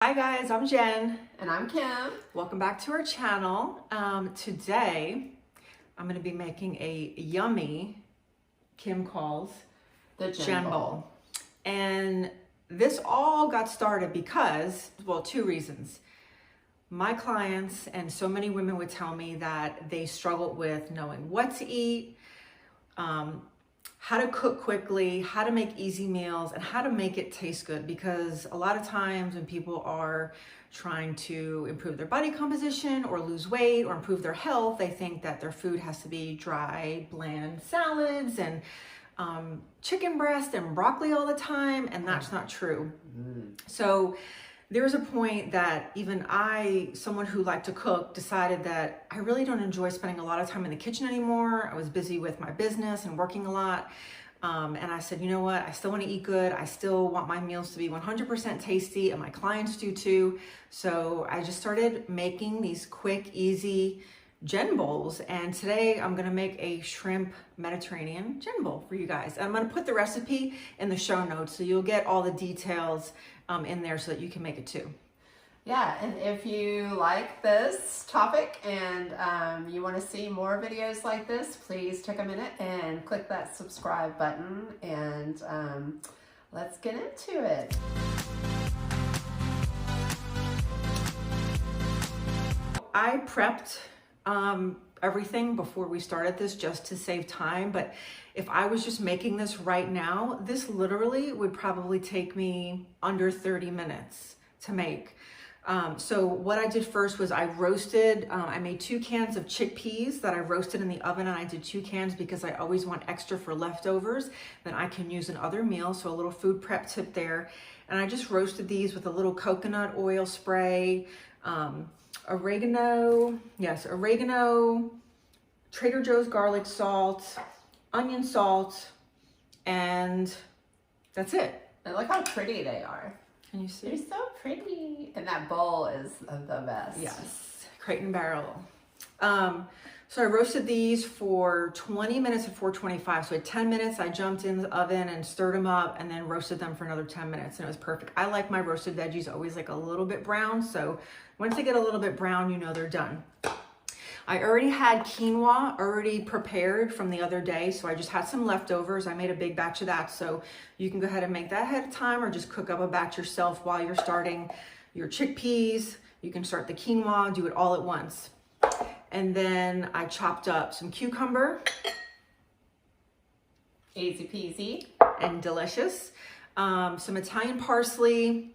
Hi guys, I'm Jen. And I'm Kim. Welcome back to our channel. Today, I'm going to be making a yummy, Kim calls, The Jenn bowl. And this all got started because, well, two reasons. My clients and so many women would tell me that they struggled with knowing what to eat, how to cook quickly, how to make easy meals, and how to make it taste good. Because a lot of times when people are trying to improve their body composition or lose weight or improve their health, they think that their food has to be dry, bland salads and chicken breast and broccoli all the time, and that's not true. So there was a point that even I, someone who liked to cook, decided that I really don't enjoy spending a lot of time in the kitchen anymore. I was busy with my business and working a lot. And I said, you know what? I still want to eat good. I still want my meals to be 100% tasty, and my clients do too. So I just started making these quick, easy Jenn bowls. And today I'm going to make a shrimp Mediterranean Jenn bowl for you guys. And I'm going to put the recipe in the show notes, so you'll get all the details in there so that you can make it too. Yeah, and if you like this topic and you want to see more videos like this, please take a minute and click that subscribe button, and let's get into it. I prepped everything before we started this just to save time, but if I was just making this right now, this literally would probably take me under 30 minutes to make. So what I did first was I roasted, I made 2 cans of chickpeas that I roasted in the oven, and I did 2 cans because I always want extra for leftovers that I can use in other meals. So a little food prep tip there. And I just roasted these with a little coconut oil spray, oregano, Trader Joe's garlic salt, onion salt, and that's it. And look how pretty they are. Can you see? They're so pretty. And that bowl is the best. Yes, Crate and Barrel. So I roasted these for 20 minutes at 425. So at 10 minutes, I jumped in the oven and stirred them up and then roasted them for another 10 minutes. And it was perfect. I like my roasted veggies always like a little bit brown. So once they get a little bit brown, you know they're done. I already had quinoa already prepared from the other day. So I just had some leftovers. I made a big batch of that. So you can go ahead and make that ahead of time, or just cook up a batch yourself while you're starting your chickpeas. You can start the quinoa, do it all at once. And then I chopped up some cucumber. Easy peasy. And delicious. Some Italian parsley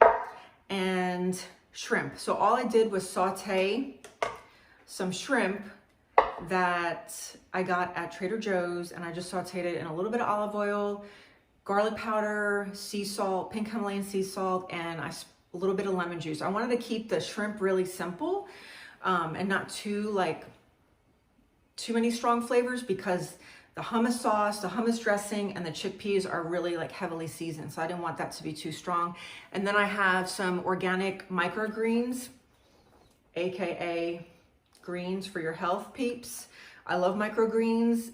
and shrimp. So all I did was saute some shrimp that I got at Trader Joe's, and I just sauteed it in a little bit of olive oil, garlic powder, sea salt, pink Himalayan sea salt, and a little bit of lemon juice. I wanted to keep the shrimp really simple and not too many strong flavors, because the hummus sauce, the hummus dressing, and the chickpeas are really like heavily seasoned. So I didn't want that to be too strong. And then I have some organic microgreens, AKA greens for your health peeps. I love microgreens.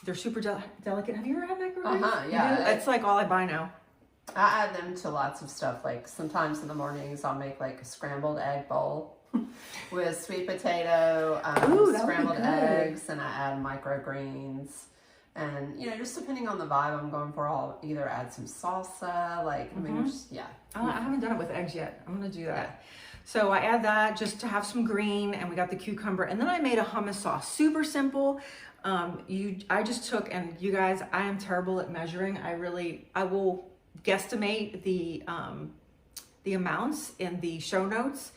They're super delicate. Have you ever had microgreens? Yeah. It's like all I buy now. I add them to lots of stuff. Like sometimes in the mornings I'll make like a scrambled egg bowl with sweet potato, scrambled eggs, and I add microgreens. And you know, just depending on the vibe I'm going for, I'll either add some salsa, like I mean, I haven't done it with eggs yet. I'm gonna do that. Yeah. So I add that just to have some green, and we got the cucumber, and then I made a hummus sauce. Super simple. I just took, and you guys, I am terrible at measuring. I will guesstimate the amounts in the show notes,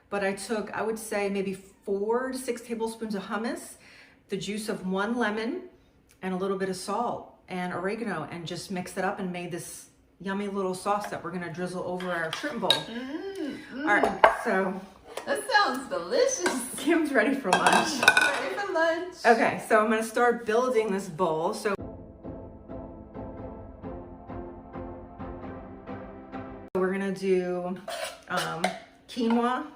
but I took, I would say maybe 4 to 6 tablespoons of hummus, the juice of 1 lemon, and a little bit of salt and oregano, and just mixed it up and made this yummy little sauce that we're gonna drizzle over our shrimp bowl. All right, so. That sounds delicious. Kim's ready for lunch. Ready for lunch. Okay, so I'm gonna start building this bowl. So we're gonna do quinoa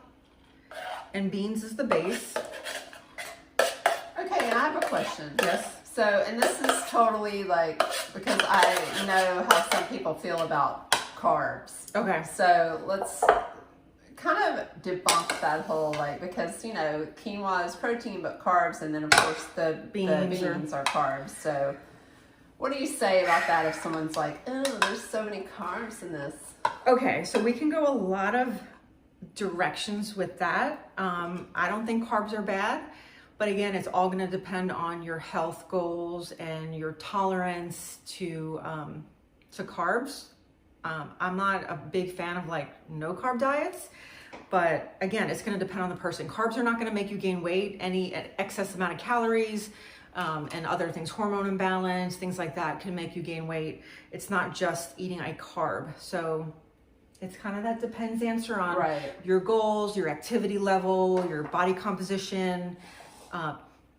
and beans as the base. Okay, and I have a question. Yes. So, and this is totally like, because I know how some people feel about carbs. Okay. So let's debunk that whole, like, because, you know, quinoa is protein but carbs, and then of course the beans are carbs. So what do you say about that if someone's like, oh, there's so many carbs in this? Okay, so we can go a lot of directions with that. I don't think carbs are bad, but again, it's all going to depend on your health goals and your tolerance to carbs. I'm not a big fan of like no carb diets, but again, it's going to depend on the person. Carbs are not going to make you gain weight. Any excess amount of calories and other things, hormone imbalance, things like that can make you gain weight. It's not just eating a carb. So it's kind of that depends answer on your goals, your activity level, your body composition,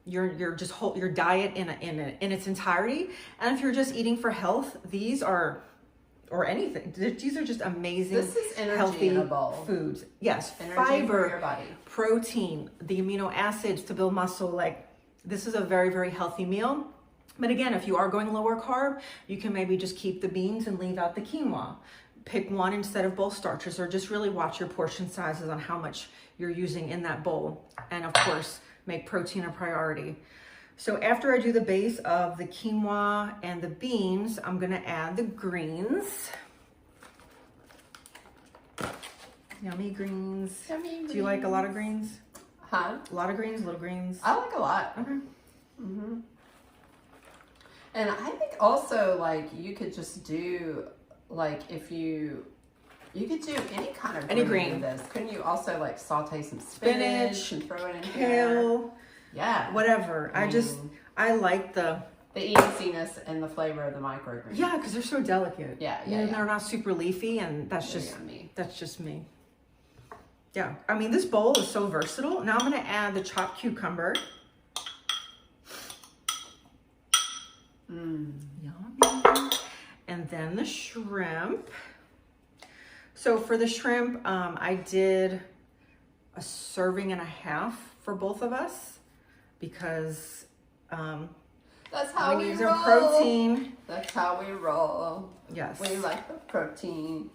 your diet in its entirety. And if you're just eating for health, these are, or anything, these are just amazing, this is energy healthy in a bowl. Foods. Yes, energy fiber, for your body. Protein, the amino acids to build muscle. Like, this is a very, very healthy meal. But again, if you are going lower carb, you can maybe just keep the beans and leave out the quinoa. Pick one instead of both starches, or just really watch your portion sizes on how much you're using in that bowl. And of course, make protein a priority. So after I do the base of the quinoa and the beans, I'm gonna add the greens. Yummy greens. Yummy greens. Do you like a lot of greens? Huh? A lot of greens, little greens? I like a lot. Okay. Mm-hmm. And I think also, like, you could just do, like, if you could do any kind of green with this. Couldn't you also, like, saute some spinach and throw it in kale, here? Yeah. Whatever. I like the easiness and the flavor of the microgreens. Yeah, because they're so delicate. Yeah. They're not super leafy, and that's just me. Yeah. I mean, this bowl is so versatile. Now I'm going to add the chopped cucumber. Yummy. And then the shrimp. So for the shrimp, I did a serving and a half for both of us because that's how we need roll. Some protein. That's how we roll. Yes. We like the protein.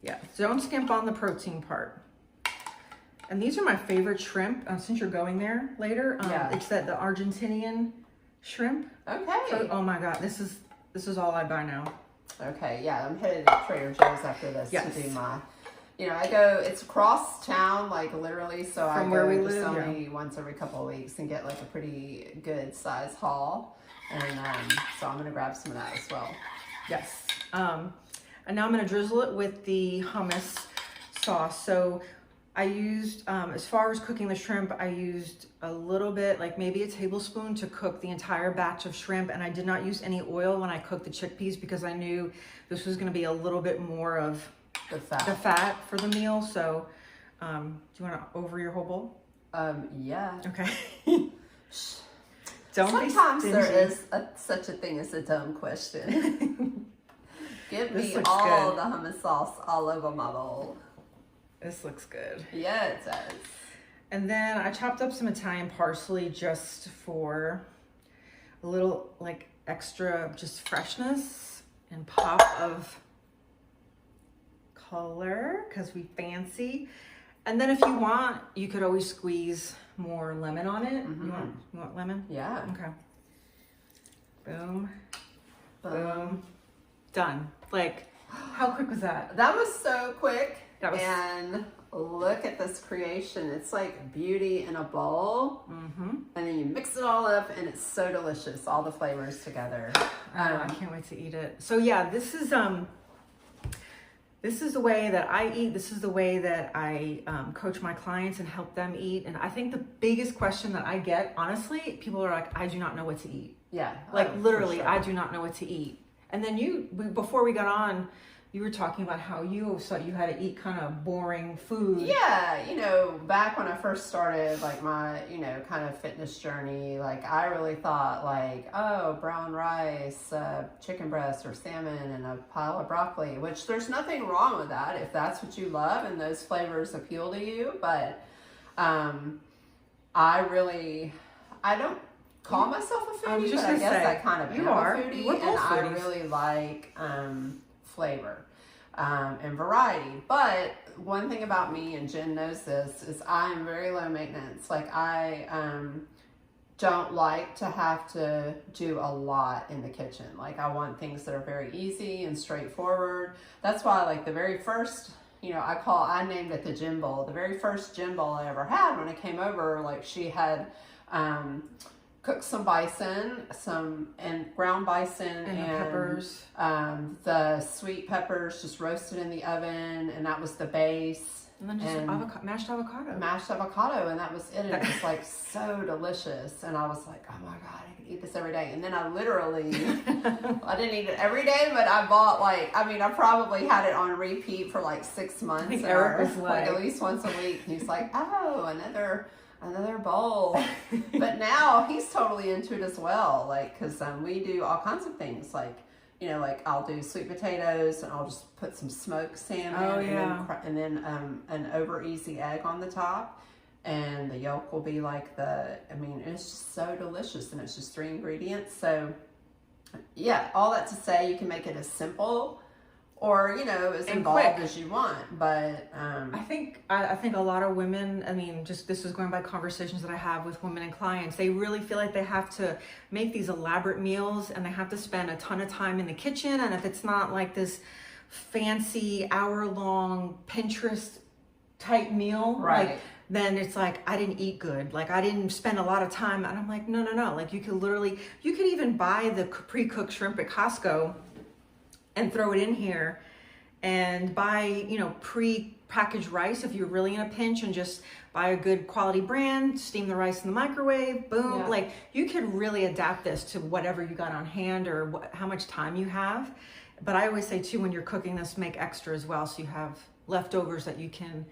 Yeah. So don't skimp on the protein part. And these are my favorite shrimp. Since you're going there later, it's the Argentinian shrimp. Okay. So, oh my God, this is all I buy now. Okay, yeah, I'm headed to Trader Joe's after this to do my, it's across town, like literally, so I go just only once every couple of weeks and get like a pretty good size haul, and so I'm gonna grab some of that as well. Yes, and now I'm gonna drizzle it with the hummus sauce. So I used, as far as cooking the shrimp, I used a little bit, like maybe a tablespoon to cook the entire batch of shrimp. And I did not use any oil when I cooked the chickpeas because I knew this was going to be a little bit more of the fat for the meal. So do you want to over your whole bowl? Yeah. Okay. Sometimes there is such a thing as a dumb question. Give me all the hummus sauce all over my bowl. This looks good. Yeah, it does. And then I chopped up some Italian parsley just for a little like extra just freshness and pop of color because we fancy. And then if you want, you could always squeeze more lemon on it. Mm-hmm. You want lemon? Yeah. Okay. Boom. Boom. Done. Like, how quick was that? That was so quick. And look at this creation. It's like beauty in a bowl. Mm-hmm. And then you mix it all up and it's so delicious. All the flavors together. I can't wait to eat it. So yeah, this is the way that I eat. This is the way that I coach my clients and help them eat. And I think the biggest question that I get, honestly, people are like, I do not know what to eat. Yeah. Like literally, sure. I do not know what to eat. And then before we got on, you were talking about how you thought you had to eat kind of boring food. Yeah, back when I first started, like, my, kind of fitness journey, like, I really thought, like, oh, brown rice, chicken breast or salmon and a pile of broccoli, which there's nothing wrong with that if that's what you love and those flavors appeal to you. But I don't call myself a foodie, but I guess I kind of am a foodie, and I really like flavor. and variety. But one thing about me, and Jen knows this, is I am very low maintenance. Like I don't like to have to do a lot in the kitchen. Like I want things that are very easy and straightforward. That's why like the very first, I named it the gym bowl. The very first gym bowl I ever had when I came over, like she had cooked some bison, and ground bison and peppers. The sweet peppers just roasted in the oven, and that was the base. And then just mashed avocado. Mashed avocado, and that was it. And it was like so delicious. And I was like, oh my God, I could eat this every day. And then I literally, I didn't eat it every day, but I bought I probably had it on repeat for like 6 months. I think Eric was like at least once a week. And he's like, oh, another bowl. But now he's totally into it as well. Like, cause we do all kinds of things. Like, like I'll do sweet potatoes and I'll just put some smoked salmon and then an over easy egg on the top, and the yolk will be like it's just so delicious, and it's just 3 ingredients. So yeah, all that to say, you can make it as simple or as involved as you want, but I think a lot of women, this is going by conversations that I have with women and clients, they really feel like they have to make these elaborate meals and they have to spend a ton of time in the kitchen, and if it's not like this fancy hour-long Pinterest type meal, right, then it's like, I didn't eat good. Like I didn't spend a lot of time. And I'm like, no. Like you could even buy the pre-cooked shrimp at Costco and throw it in here, and buy, pre-packaged rice if you're really in a pinch, and just buy a good quality brand, steam the rice in the microwave, boom. Yeah. Like you could really adapt this to whatever you got on hand or how much time you have. But I always say too, when you're cooking this, make extra as well, so you have leftovers that you can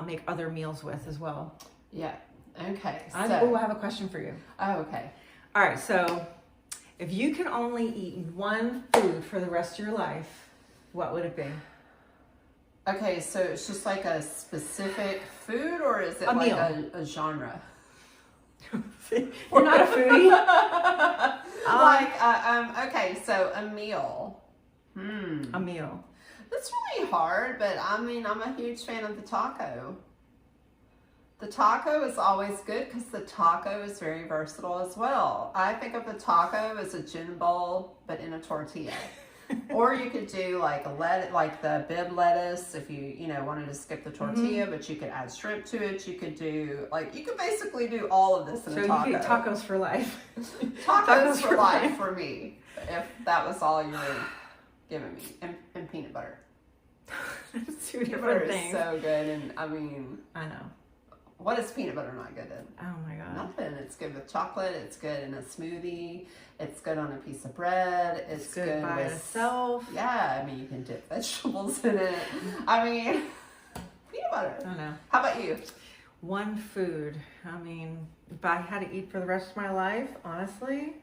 make other meals with as well. Yeah. Okay. I have a question for you. Oh, okay. All right. So if you can only eat one food for the rest of your life, what would it be? Okay, so it's just like a specific food, or is it a like meal. A genre? You're not a foodie? Okay, so a meal. A meal. That's really hard, but I'm a huge fan of the taco. The taco is always good because the taco is very versatile as well. I think of the taco as a gin bowl, but in a tortilla. Or you could do like the bib lettuce if you wanted to skip the tortilla, but you could add shrimp to it. You could do you could basically do all of this in a taco. So you could tacos for life. Tacos for life for me, if that was all you were giving me, and peanut butter. That's 2 Peanut different butter things. is so good, and I know. What is peanut butter not good in? Oh my God. Nothing. It's good with chocolate. It's good in a smoothie. It's good on a piece of bread. It's good by with itself. Yeah, you can dip vegetables in it. Peanut butter. I know. How about you? One food. If I had to eat for the rest of my life, honestly,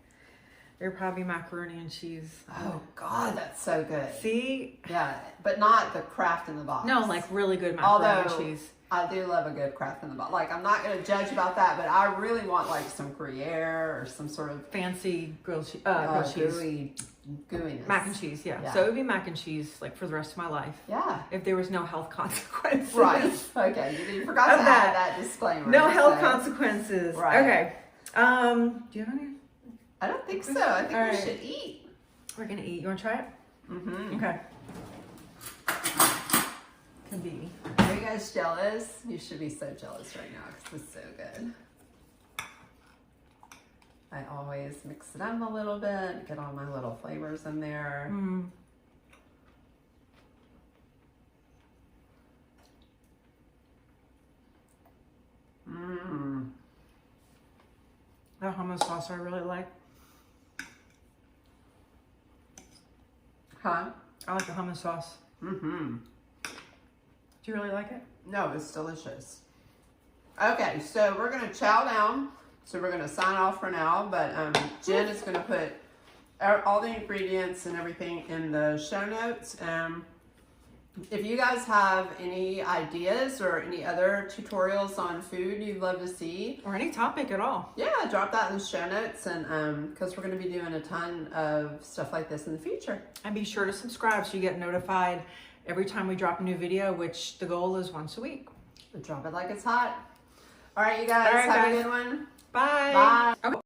it would probably be macaroni and cheese. Oh God, that's so good. See? Yeah, but not the Kraft in the box. No, like really good macaroni and cheese. I do love a good Kraft in the box. I'm not going to judge about that, but I really want some Gruyere or some sort of fancy grilled cheese. Gooiness. Mac and cheese, yeah. So it would be mac and cheese for the rest of my life. Yeah. If there was no health consequences. Right. Okay. You forgot to add that disclaimer. No health consequences. Right. Okay. Do you have any? I don't think so. I think we should eat. We're going to eat. You want to try it? Mm-hmm. Okay. Can be. Are you guys jealous? You should be so jealous right now because it's so good. I always mix it up a little bit, get all my little flavors in there. That hummus sauce I really like. Huh? I like the hummus sauce. Mm-hmm. Do you really like it? No, it's delicious. Okay, so we're going to chow down. So we're going to sign off for now, but Jen is going to put all the ingredients and everything in the show notes. If you guys have any ideas or any other tutorials on food you'd love to see, or any topic at all, yeah, drop that in the show notes, and because we're going to be doing a ton of stuff like this in the future. And be sure to subscribe so you get notified every time we drop a new video, which the goal is once a week. Drop it like it's hot. All right, you guys, All right, have guys. a good one. Bye. Bye. Okay.